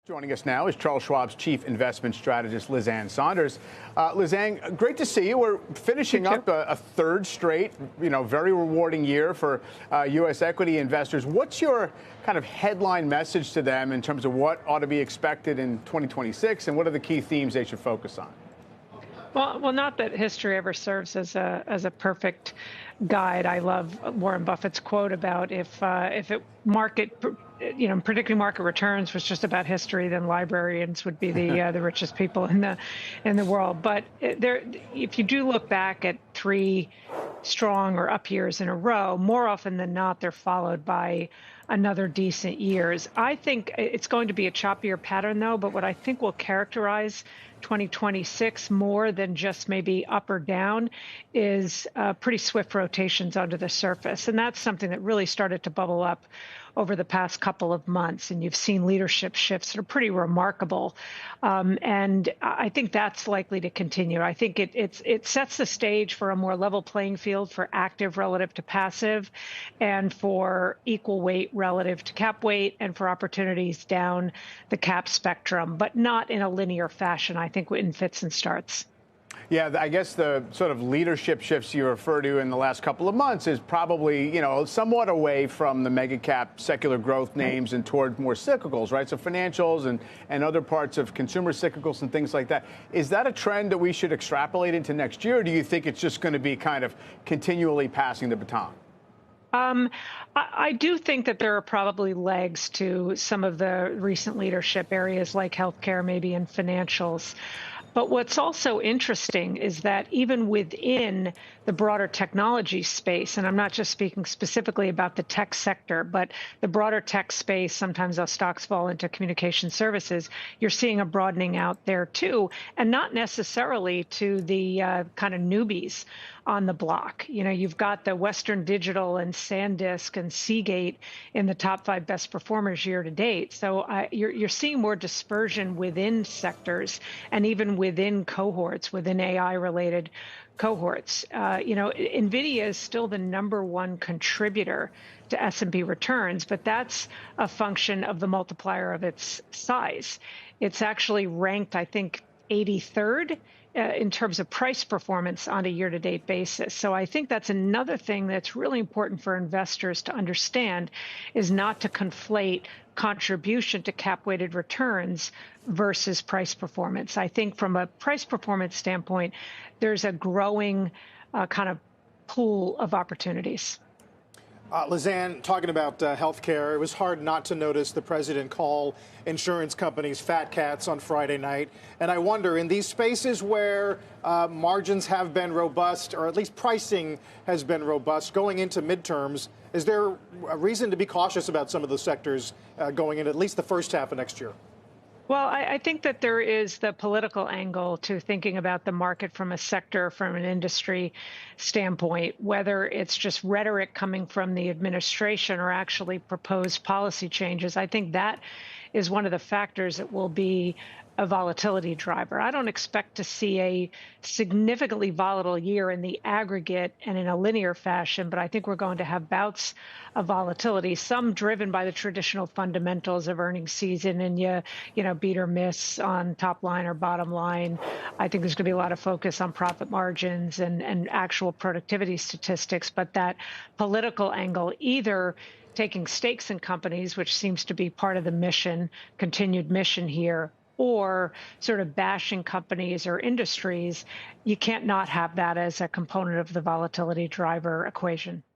Joining us now is Charles Schwab's chief investment strategist, Ann Sonders. Ann, great to see you. We're finishing up a third straight, very rewarding year for U.S. equity investors. What's your kind of headline message to them in terms of what ought to be expected in 2026, and what are the key themes they should focus on? Well, not that history ever serves as a perfect guide. I love Warren Buffett's quote about predicting market returns was just about history, then librarians would be the richest people in the world. But if you do look back at three strong or up years in a row, more often than not, they're followed by another decent years. I think it's going to be a choppier pattern, though, but what I think will characterize 2026 more than just maybe up or down is pretty swift rotations under the surface. And that's something that really started to bubble up over the past couple of months. And you've seen leadership shifts that are pretty remarkable. And I think that's likely to continue. I think it sets the stage for a more level playing field for active relative to passive, and for equal weight relative to cap weight, and for opportunities down the cap spectrum, but not in a linear fashion, I think, in fits and starts. Yeah, I guess the sort of leadership shifts you refer to in the last couple of months is probably, somewhat away from the mega cap secular growth names and toward more cyclicals, right? So financials and other parts of consumer cyclicals and things like that. Is that a trend that we should extrapolate into next year, or do you think it's just going to be kind of continually passing the baton? I do think that there are probably legs to some of the recent leadership areas like healthcare, maybe, and financials. But what's also interesting is that even within the broader technology space, and I'm not just speaking specifically about the tech sector, but the broader tech space, sometimes those stocks fall into communication services, you're seeing a broadening out there too, and not necessarily to the kind of newbies on the block. You've got the Western Digital and SanDisk and Seagate in the top 5 best performers year to date. So you're seeing more dispersion within sectors and even within cohorts, within AI-related cohorts. NVIDIA is still the #1 contributor to S&P returns, but that's a function of the multiplier of its size. It's actually ranked, I think, 83rd in terms of price performance on a year-to-date basis. So I think that's another thing that's really important for investors to understand, is not to conflate contribution to cap-weighted returns versus price performance. I think from a price performance standpoint, there's a growing kind of pool of opportunities. Ann, talking about healthcare, it was hard not to notice the president call insurance companies fat cats on Friday night. And I wonder, in these spaces where margins have been robust, or at least pricing has been robust going into midterms, is there a reason to be cautious about some of those sectors going into at least the first half of next year? Well, I think that there is the political angle to thinking about the market from a sector, from an industry standpoint, whether it's just rhetoric coming from the administration or actually proposed policy changes. I think that is one of the factors that will be a volatility driver. I don't expect to see a significantly volatile year in the aggregate and in a linear fashion, but I think we're going to have bouts of volatility, some driven by the traditional fundamentals of earnings season and you beat or miss on top line or bottom line. I think there's going to be a lot of focus on profit margins and actual productivity statistics, but that political angle, either taking stakes in companies, which seems to be part of the mission, continued mission here, or sort of bashing companies or industries, you can't not have that as a component of the volatility driver equation.